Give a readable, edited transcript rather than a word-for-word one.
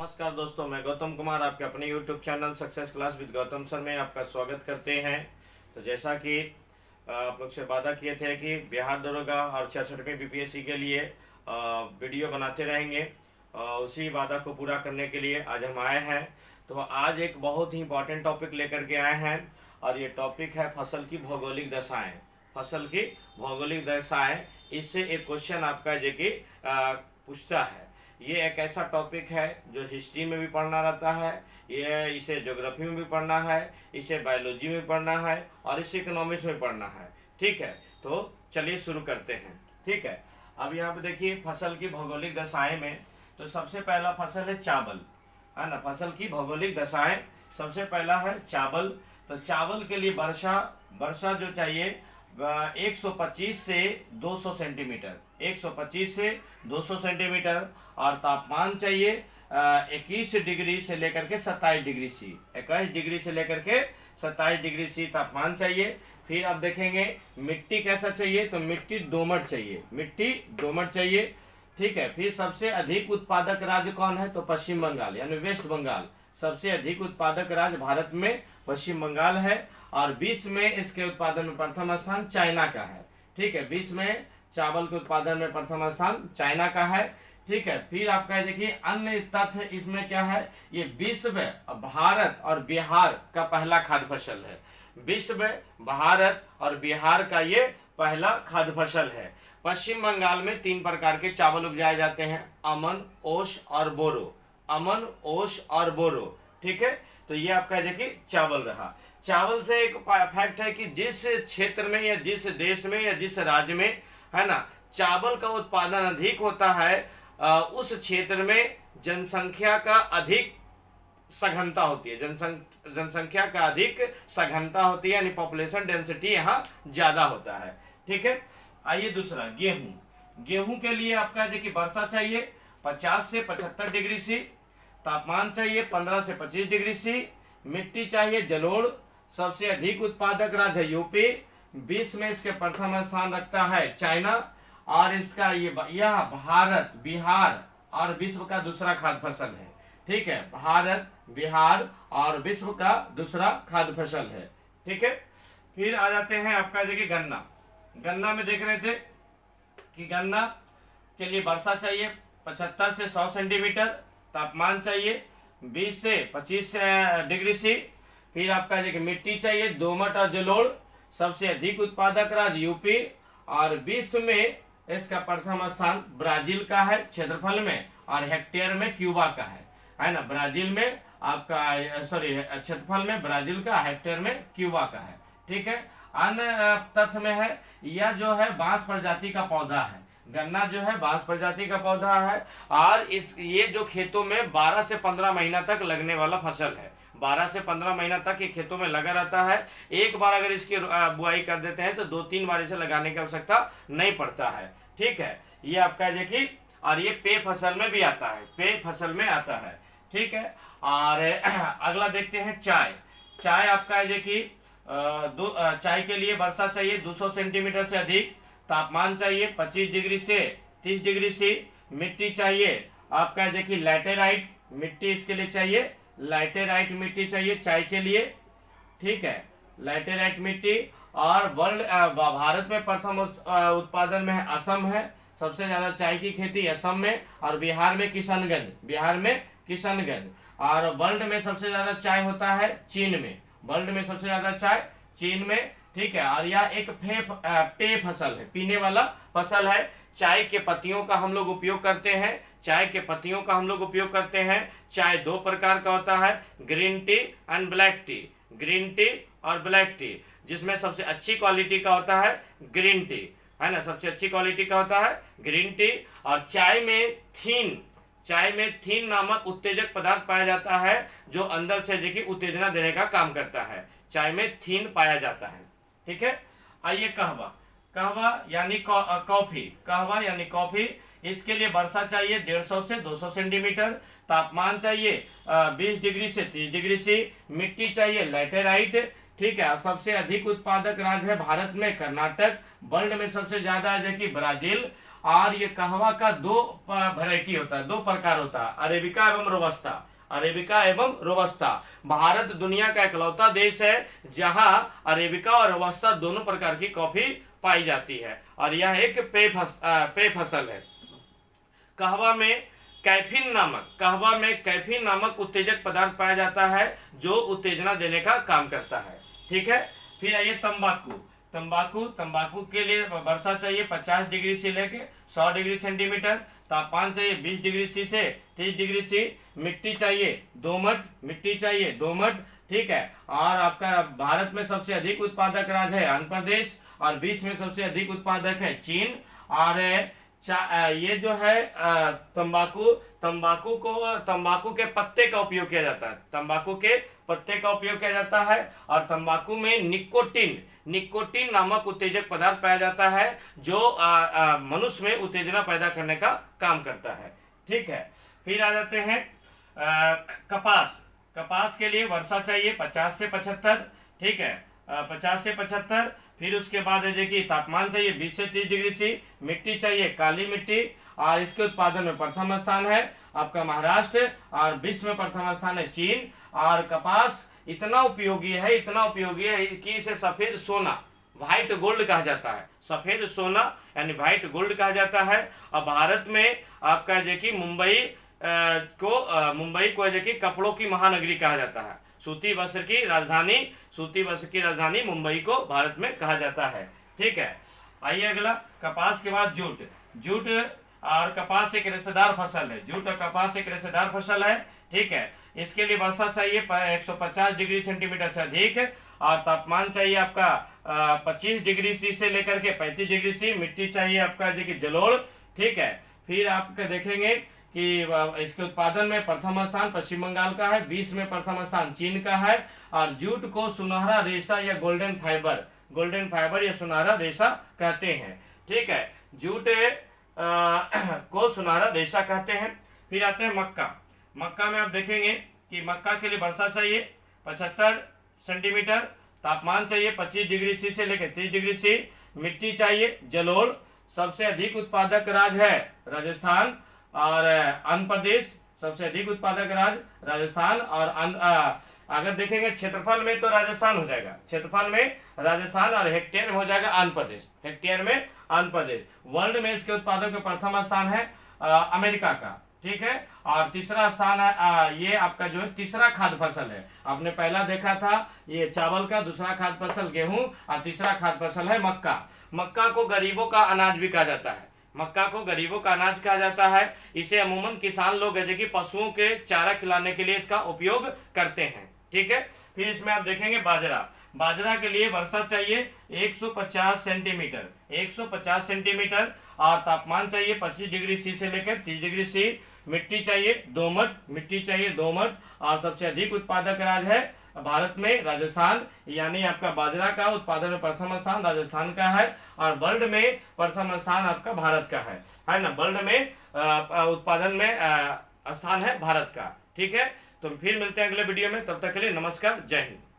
नमस्कार दोस्तों, मैं गौतम कुमार आपके अपने YouTube channel success class with Gautam sir में आपका स्वागत करते हैं। तो जैसा कि आप लोग से वादा किए थे कि बिहार दरोगा और 66वीं BPSC के लिए वीडियो बनाते रहेंगे, उसी वादा को पूरा करने के लिए आज हम आए हैं। तो आज एक बहुत ही इम्पॉर्टेंट टॉपिक लेकर के आए हैं और ये टॉपिक है फसल की भौगोलिक दशाएँ। फसल की भौगोलिक दशाएँ, इससे एक क्वेश्चन आपका जो कि पूछता है। ये एक ऐसा टॉपिक है जो हिस्ट्री में भी पढ़ना रहता है, ये इसे ज्योग्राफी में भी पढ़ना है, इसे बायोलॉजी में पढ़ना है और इसे इकोनॉमिक्स में पढ़ना है। ठीक है, तो चलिए शुरू करते हैं। ठीक है, अब यहाँ पे देखिए फसल की भौगोलिक दशाएं में तो सबसे पहला फसल है चावल, है ना। फसल की भौगोलिक दशाएं सबसे पहला है चावल। तो चावल के लिए वर्षा जो चाहिए 125 से 200 सेंटीमीटर, 125 से 200 सेंटीमीटर और तापमान चाहिए 21 डिग्री से लेकर के 27 डिग्री सी, 21 डिग्री से लेकर के 27 डिग्री सी तापमान चाहिए। फिर आप देखेंगे मिट्टी कैसा चाहिए, तो मिट्टी दोमट चाहिए, मिट्टी दोमट चाहिए। ठीक है, फिर सबसे अधिक उत्पादक राज्य कौन है, तो पश्चिम बंगाल यानी वेस्ट बंगाल। सबसे अधिक उत्पादक राज्य भारत में पश्चिम बंगाल है और विश्व में इसके उत्पादन में प्रथम स्थान चाइना का है। ठीक है, विश्व में चावल के उत्पादन में प्रथम स्थान चाइना का है। ठीक है, फिर आपका देखिए अन्य तथ्य इसमें क्या है, ये विश्व भारत और बिहार का पहला खाद्य फसल है। विश्व भारत और बिहार का ये पहला खाद्य फसल है। पश्चिम बंगाल में 3 प्रकार के चावल उपजाए जाते हैं, अमन, ओश और बोरो, अमन, ओश और बोरो। ठीक है, तो ये आपका देखिए चावल रहा। चावल से एक फैक्ट है कि जिस क्षेत्र में या जिस देश में या जिस राज्य में, है ना, चावल का उत्पादन अधिक होता है, उस क्षेत्र में जनसंख्या का अधिक सघनता होती है, जनसंख्या का अधिक सघनता होती है, यानी पॉपुलेशन डेंसिटी यहाँ ज़्यादा होता है। ठीक है, आइए दूसरा गेहूँ। गेहूँ के लिए आपका देखिए वर्षा चाहिए 50 से 75 डिग्री सी, तापमान चाहिए 15 से 25 डिग्री सी, मिट्टी चाहिए जलोढ़। सबसे अधिक उत्पादक राज्य है यूपी, विश्व में इसके प्रथम स्थान रखता है चाइना और इसका यह भारत, बिहार और विश्व का दूसरा खाद्य फसल है। ठीक है, भारत, बिहार और विश्व का दूसरा खाद्य फसल है। ठीक है, फिर आ जाते हैं आपका देखिए गन्ना। गन्ना में देख रहे थे कि गन्ना के लिए वर्षा चाहिए 75 से 100 सेंटीमीटर, तापमान चाहिए 20 से 25 डिग्री सी। फिर आपका देखिए मिट्टी चाहिए दोमट और जलोढ़। सबसे अधिक उत्पादक राज्य यूपी और विश्व में इसका प्रथम स्थान ब्राजील का है क्षेत्रफल में और हेक्टेयर में क्यूबा का है ना। ब्राजील में आपका क्षेत्रफल में ब्राजील का, हेक्टेयर में क्यूबा का है। ठीक है, अन्य तथ्य में है यह जो है बांस प्रजाति का पौधा है। गन्ना जो है बांस प्रजाति का पौधा है और ये जो खेतों में 12 से 15 महीना तक लगने वाला फसल है। 12 से 15 महीना तक ये खेतों में लगा रहता है। एक बार अगर इसकी बुआई कर देते हैं तो 2-3 बार इसे लगाने की आवश्यकता नहीं पड़ता है। ठीक है, ये आपका देखिए, और ये पेय फसल में भी आता है, पेय फसल में आता है। ठीक है, और अगला देखते हैं चाय। चाय आपका है देखिए चाय के लिए वर्षा चाहिए 200 सेंटीमीटर से अधिक, तापमान चाहिए 25 डिग्री से 30 डिग्री सी, मिट्टी चाहिए आपका देखिए लैटेराइट मिट्टी इसके लिए चाहिए, लैटेराइट मिट्टी चाहिए चाय के लिए। ठीक है, लैटेराइट मिट्टी। और भारत में प्रथम उत्पादन में है असम है, सबसे ज्यादा चाय की खेती असम में, और बिहार में किशनगंज, बिहार में किशनगंज। और वर्ल्ड में सबसे ज्यादा चाय होता है चीन में, वर्ल्ड में सबसे ज्यादा चाय चीन में। ठीक है, और यह एक पेय फसल है, पीने वाला फसल है। चाय के पत्तियों का हम लोग उपयोग करते हैं, चाय के पत्तियों का हम लोग उपयोग करते हैं। चाय 2 प्रकार का होता है, green tea and black T, green tea और ब्लैक टी, जिसमें सबसे अच्छी क्वालिटी का होता है ग्रीन टी, है ना, सबसे अच्छी क्वालिटी का होता है ग्रीन टी। और चाय में थीन नामक उत्तेजक पदार्थ पाया जाता है जो अंदर से देखिए उत्तेजना देने का काम करता है। चाय में थीन पाया जाता है। ठीक है, आइए कहवा यानी कॉफी, कहवा यानी कॉफी। इसके लिए वर्षा चाहिए 150 से 200 सेंटीमीटर, तापमान चाहिए 20 डिग्री से 30 डिग्री सी, मिट्टी चाहिए लैटेराइट। ठीक है, सबसे अधिक उत्पादक राज्य है भारत में कर्नाटक, वर्ल्ड में सबसे ज्यादा है कि ब्राजील और ये कहवा का दो वैरायटी होता है, दो प्रकार होता है, अरेबिका एवं रोबस्ता। अरेबिका एवं रोबस्ता। भारत दुनिया का इकलौता देश है जहां अरेबिका और रोबस्ता दोनों प्रकार की कॉफी पाई जाती है, और यह एक पेय फसल है। कहवा में कैफीन नामक उत्तेजक पदार्थ पाया जाता है जो उत्तेजना देने का काम करता है। ठीक है। फिर आइए तंबाकू के लिए वर्षा चाहिए 50 डिग्री से लेके 100 डिग्री सेंटीमीटर, तापमान चाहिए 20 डिग्री सी से 30 डिग्री सी, मिट्टी चाहिए दोमट। ठीक है। और आपका भारत में सबसे अधिक उत्पादक राज्य है आंध्र प्रदेश, और विश्व में सबसे अधिक उत्पादक है चीन। और ये जो है तंबाकू के पत्ते का उपयोग किया जाता है, और तंबाकू में निकोटीन नामक उत्तेजक पदार्थ पाया जाता है जो मनुष्य में उत्तेजना पैदा करने का काम करता है। ठीक है। फिर आ जाते हैं कपास के लिए वर्षा चाहिए 50 से 75। ठीक है, 50 से 75। फिर उसके बाद है देखिए तापमान चाहिए 20 से 30 डिग्री सी, मिट्टी चाहिए काली मिट्टी, और इसके उत्पादन में प्रथम स्थान है आपका महाराष्ट्र, और विश्व में प्रथम स्थान है चीन। और कपास इतना उपयोगी है कि इसे सफेद सोना, व्हाइट गोल्ड कहा जाता है, सफेद सोना यानी व्हाइट गोल्ड कहा जाता है। और भारत में आपका देखिए मुंबई को देखिए कपड़ों की महानगरी कहा जाता है, सूती वस्त्र की राजधानी मुंबई को भारत में कहा जाता है। ठीक है। आइए अगला, कपास के बाद जूट और कपास एक रेशेदार फसल है, जूट और कपास एक रेशेदार फसल है। ठीक है। इसके लिए वर्षा चाहिए 150 डिग्री सेंटीमीटर से अधिक, और तापमान चाहिए आपका 25 डिग्री सी से लेकर के 35 डिग्री सी, मिट्टी चाहिए आपका देखिए जलोढ़। ठीक है। फिर आप देखेंगे कि इसके उत्पादन में प्रथम स्थान पश्चिम बंगाल का है, विश्व में प्रथम स्थान चीन का है। और जूट को सुनहरा रेशा या गोल्डन फाइबर या सुनहरा रेशा कहते हैं। ठीक है। जूट को सुनहरा रेशा कहते हैं। फिर आते हैं मक्का में आप देखेंगे कि मक्का के लिए वर्षा चाहिए 75 सेंटीमीटर, तापमान चाहिए 25 डिग्री सी से लेकर 30 डिग्री सी, मिट्टी चाहिए जलोढ़। सबसे अधिक उत्पादक राज्य है राजस्थान और आंध्र प्रदेश, सबसे अधिक उत्पादक राज्य राजस्थान। और अगर देखेंगे क्षेत्रफल में तो राजस्थान हो जाएगा, और हेक्टेयर में हो जाएगा आंध्र प्रदेश। वर्ल्ड में इसके उत्पादक में प्रथम स्थान है अमेरिका का। ठीक है। और तीसरा स्थान है ये आपका जो है तीसरा खाद्य फसल है। आपने पहला देखा था ये चावल का, दूसरा खाद्य फसल गेहूं, और तीसरा खाद्य फसल है मक्का को गरीबों का अनाज भी कहा जाता है। इसे अमूमन किसान लोग जैसे कि पशुओं के चारा खिलाने के लिए इसका उपयोग करते हैं। ठीक है। फिर इसमें आप देखेंगे बाजरा के लिए वर्षा चाहिए 150 सेंटीमीटर, और तापमान चाहिए 25 डिग्री सी से लेकर 30 डिग्री सी, मिट्टी चाहिए दोमट। और सबसे अधिक उत्पादक राज्य है भारत में राजस्थान, यानी आपका बाजरा का उत्पादन में प्रथम स्थान राजस्थान का है, और वर्ल्ड में प्रथम स्थान आपका भारत का है ना। वर्ल्ड में उत्पादन में स्थान है भारत का। ठीक है। तो फिर मिलते हैं अगले वीडियो में, तब तक के लिए नमस्कार, जय हिंद।